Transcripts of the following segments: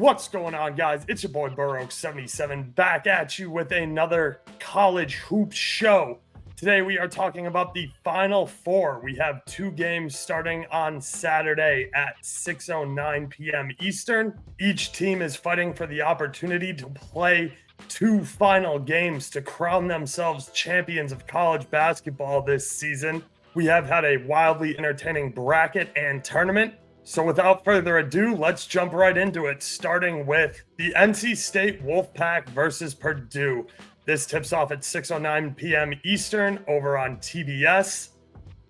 What's going on, guys? It's your boy Burrow77 back at you with another college hoops show. Today we are talking about the Final Four. We have two games starting on Saturday at 6:09 p.m. Eastern. Each team is fighting for the opportunity to play two final games to crown themselves champions of college basketball this season. We have had a wildly entertaining bracket and tournament. So without further ado, let's jump right into it, starting with the NC State Wolfpack versus Purdue. This tips off at 6:09 p.m. Eastern over on TBS.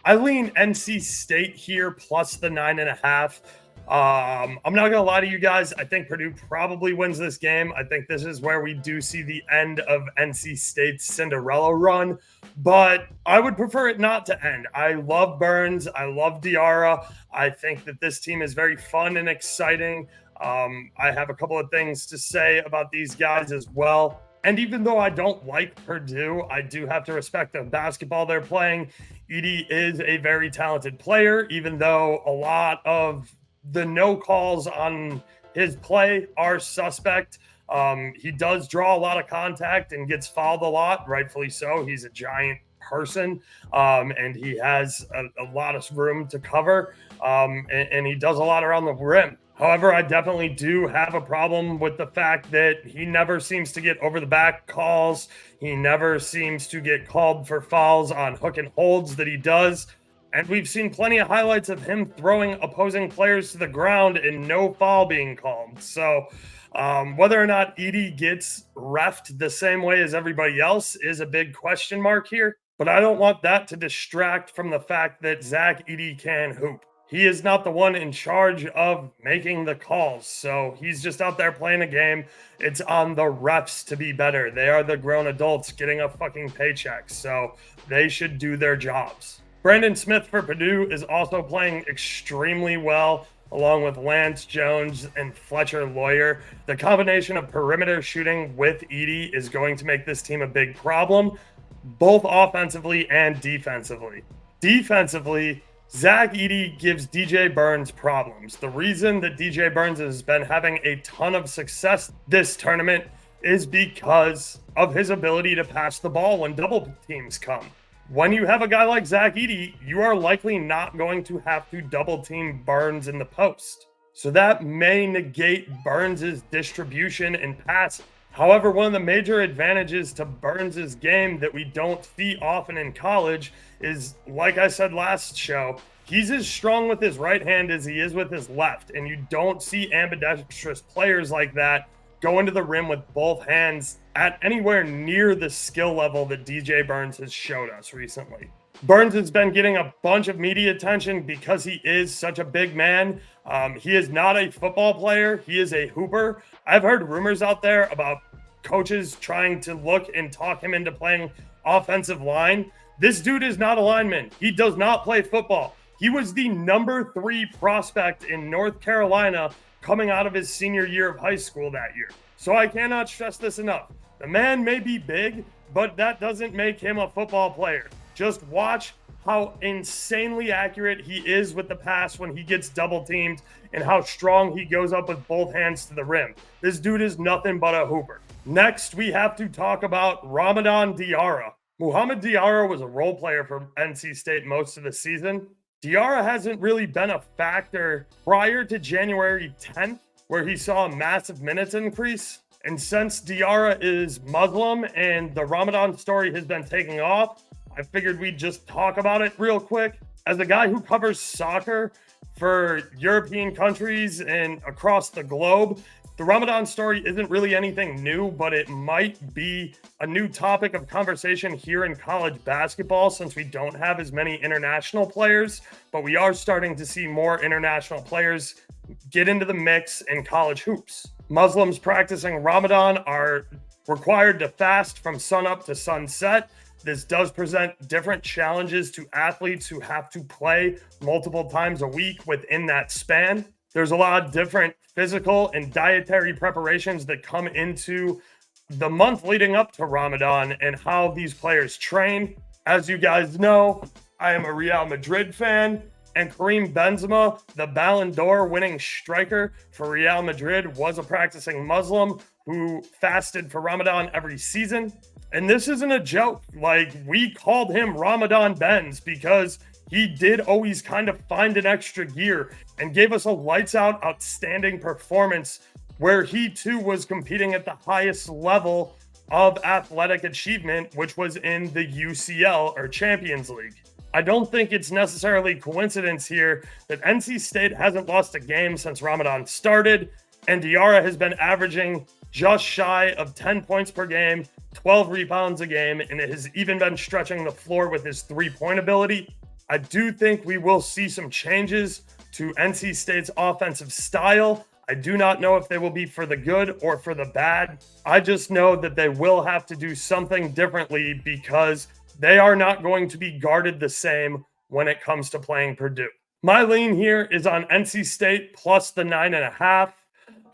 I lean NC State here plus the 9.5. I'm not going to lie to you guys. I think Purdue probably wins this game. I think this is where we do see the end of NC State's Cinderella run, but I would prefer it not to end. I love Burns. I love Diarra. I think that this team is very fun and exciting. I have a couple of things to say about these guys as well. And even though I don't like Purdue, I do have to respect the basketball they're playing. Edey is a very talented player, even though a lot of the no calls on his play are suspect. He does draw a lot of contact and gets fouled a lot, rightfully so. He's a giant person, and he has a lot of room to cover, and he does a lot around the rim. However, I definitely do have a problem with the fact that he never seems to get over the back calls. He never seems to get called for fouls on hook and holds that he does. And we've seen plenty of highlights of him throwing opposing players to the ground and no foul being called. So whether or not Edey gets reffed the same way as everybody else is a big question mark here. But I don't want that to distract from the fact that Zach Edey can hoop. He is not the one in charge of making the calls. So he's just out there playing a game. It's on the refs to be better. They are the grown adults getting a fucking paycheck. So they should do their jobs. Brandon Smith for Purdue is also playing extremely well, along with Lance Jones and Fletcher Lawyer. The combination of perimeter shooting with Edey is going to make this team a big problem, both offensively and defensively. Defensively, Zach Edey gives DJ Burns problems. The reason that DJ Burns has been having a ton of success this tournament is because of his ability to pass the ball when double teams come. When you have a guy like Zach Edey, you are likely not going to have to double team Burns in the post. So that may negate Burns' distribution and passing. However, one of the major advantages to Burns' game that we don't see often in college is, like I said last show, he's as strong with his right hand as he is with his left. And you don't see ambidextrous players like that go into the rim with both hands at anywhere near the skill level that DJ Burns has showed us recently. Burns has been getting a bunch of media attention because he is such a big man. He is not a football player. He is a hooper. I've heard rumors out there about coaches trying to look and talk him into playing offensive line. This dude is not a lineman. He does not play football. He was the number 3 prospect in North Carolina coming out of his senior year of high school that year. So I cannot stress this enough. The man may be big, but that doesn't make him a football player. Just watch how insanely accurate he is with the pass when he gets double teamed and how strong he goes up with both hands to the rim. This dude is nothing but a hooper. Next, we have to talk about Ramadan Diarra. Muhammad Diarra was a role player for NC State most of the season. Diarra hasn't really been a factor prior to January 10th, where he saw a massive minutes increase. And since Diarra is Muslim and the Ramadan story has been taking off, I figured we'd just talk about it real quick. As a guy who covers soccer for European countries and across the globe, the Ramadan story isn't really anything new, but it might be a new topic of conversation here in college basketball since we don't have as many international players, but we are starting to see more international players get into the mix in college hoops. Muslims practicing Ramadan are required to fast from sunup to sunset. This does present different challenges to athletes who have to play multiple times a week within that span. There's a lot of different physical and dietary preparations that come into the month leading up to Ramadan and how these players train. As you guys know, I am a Real Madrid fan, And Karim Benzema, the Ballon d'Or winning striker for Real Madrid, was a practicing Muslim who fasted for Ramadan every season. And this isn't a joke. Like, we called him Ramadan Benz because he did always kind of find an extra gear and gave us a lights out, outstanding performance where he too was competing at the highest level of athletic achievement, which was in the UCL or Champions League. I don't think it's necessarily coincidence here that NC State hasn't lost a game since Ramadan started, and Diarra has been averaging just shy of 10 points per game, 12 rebounds a game, and it has even been stretching the floor with his three-point ability. I do think we will see some changes to NC State's offensive style. I do not know if they will be for the good or for the bad. I just know that they will have to do something differently because they are not going to be guarded the same when it comes to playing Purdue. My lean here is on NC State plus the 9.5.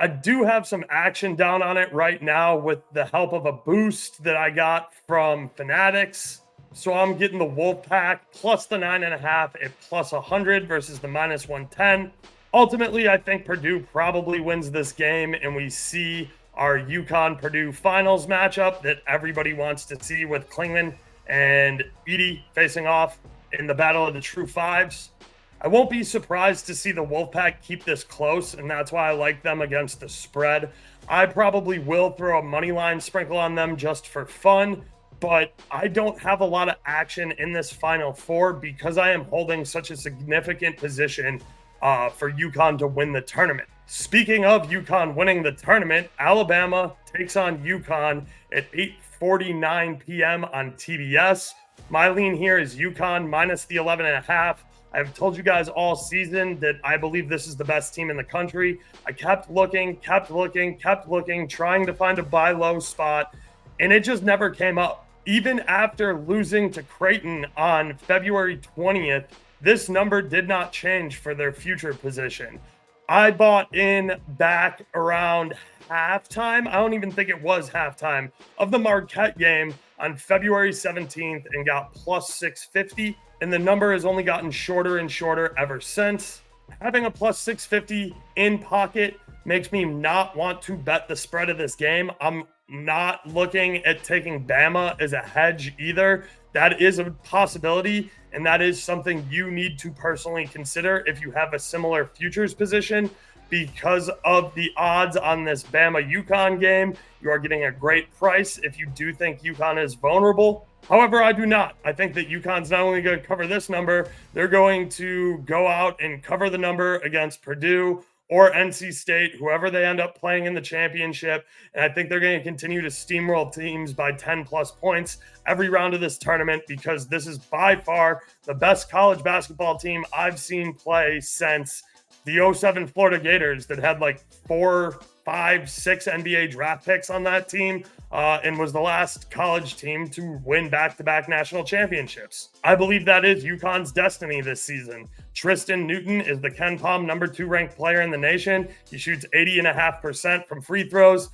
I do have some action down on it right now with the help of a boost that I got from Fanatics. So I'm getting the Wolfpack plus the 9.5 at plus 100 versus the minus 110. Ultimately, I think Purdue probably wins this game, and we see our UConn-Purdue finals matchup that everybody wants to see with Klingman and Edey facing off in the battle of the true fives. I won't be surprised to see the Wolfpack keep this close, and that's why I like them against the spread. I probably will throw a money line sprinkle on them just for fun, but I don't have a lot of action in this Final Four because I am holding such a significant position for UConn to win the tournament. Speaking of UConn winning the tournament, Alabama takes on UConn at 8:49 p.m. on TBS. My lean here is UConn minus the 11.5. I've told you guys all season that I believe this is the best team in the country. I kept looking, trying to find a buy low spot, and it just never came up. Even after losing to Creighton on February 20th, this number did not change for their future position. I bought in back around halftime. I don't even think it was halftime of the Marquette game on February 17th and got plus 650. And the number has only gotten shorter and shorter ever since. Having a plus 650 in pocket makes me not want to bet the spread of this game. I'm not looking at taking Bama as a hedge either. That is a possibility, and that is something you need to personally consider if you have a similar futures position. Because of the odds on this Bama-UConn game, you are getting a great price if you do think UConn is vulnerable. However, I do not. I think that UConn's not only going to cover this number, they're going to go out and cover the number against Purdue or NC State, whoever they end up playing in the championship. And I think they're going to continue to steamroll teams by 10 plus points every round of this tournament because this is by far the best college basketball team I've seen play since the 07 Florida Gators that had like 4, 5, 6 NBA draft picks on that team and was the last college team to win back-to-back national championships. I believe that is UConn's destiny this season. Tristan Newton is the Ken Pom number 2 ranked player in the nation. He shoots 80.5% from free throws.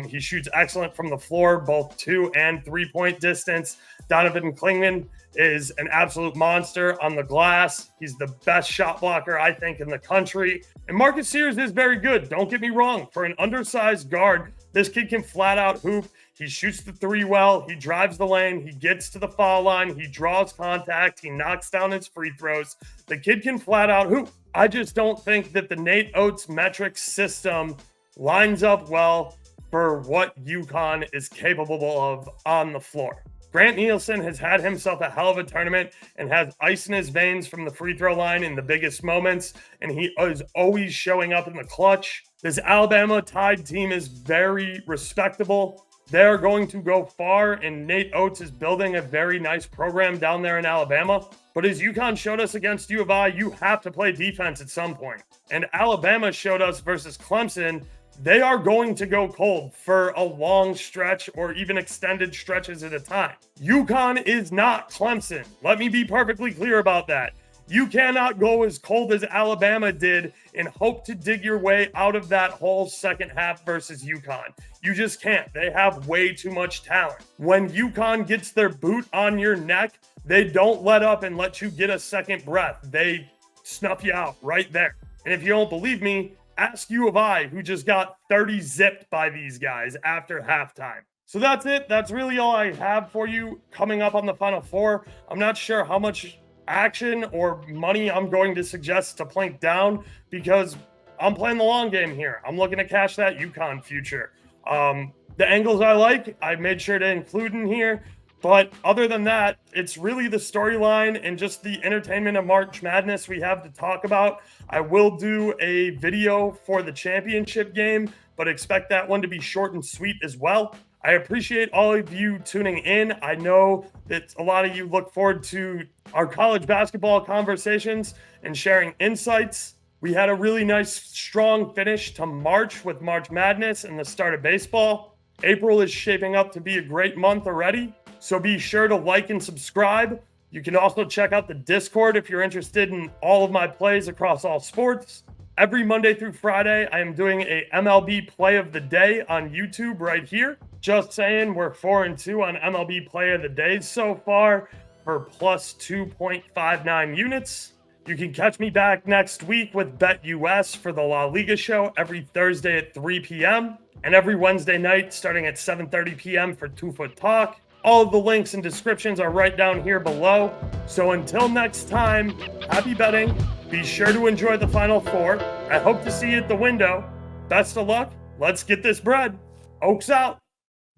He shoots excellent from the floor, both 2 and 3-point distance. Donovan Klingman is an absolute monster on the glass. He's the best shot blocker, I think, in the country. And Marcus Sears is very good. Don't get me wrong. For an undersized guard, this kid can flat out hoop. He shoots the three well. He drives the lane. He gets to the foul line. He draws contact. He knocks down his free throws. The kid can flat out hoop. I just don't think that the Nate Oates metric system lines up well for what UConn is capable of on the floor. Grant Nielsen has had himself a hell of a tournament and has ice in his veins from the free throw line in the biggest moments, and he is always showing up in the clutch. This Alabama Tide team is very respectable. They're going to go far, and Nate Oates is building a very nice program down there in Alabama. But as UConn showed us against U of I, you have to play defense at some point. And Alabama showed us versus Clemson, they are going to go cold for a long stretch or even extended stretches at a time. UConn is not Clemson. Let me be perfectly clear about that. You cannot go as cold as Alabama did and hope to dig your way out of that whole second half versus UConn. You just can't. They have way too much talent. When UConn gets their boot on your neck, they don't let up and let you get a second breath. They snuff you out right there. And if you don't believe me, ask U of I, who just got 30 zipped by these guys after halftime. So that's it. That's really all I have for you coming up on the Final Four. I'm not sure how much action or money I'm going to suggest to plink down because I'm playing the long game here. I'm looking to cash that UConn future. The angles I like, I made sure to include in here. But other than that, it's really the storyline and just the entertainment of March Madness we have to talk about. I will do a video for the championship game, but expect that one to be short and sweet as well. I appreciate all of you tuning in. I know that a lot of you look forward to our college basketball conversations and sharing insights. We had a really nice, strong finish to March with March Madness and the start of baseball. April is shaping up to be a great month already, so be sure to like and subscribe. You can also check out the Discord if you're interested in all of my plays across all sports. Every Monday through Friday, I am doing a MLB Play of the Day on YouTube right here. Just saying, we're 4-2 on MLB Play of the Day so far for plus 2.59 units. You can catch me back next week with BetUS for the La Liga show every Thursday at 3 p.m. and every Wednesday night starting at 7:30 p.m. for 2-Foot Talk. All of the links and descriptions are right down here below. So until next time, happy betting. Be sure to enjoy the Final Four. I hope to see you at the window. Best of luck. Let's get this bread. Oaks out.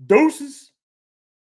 Deuces.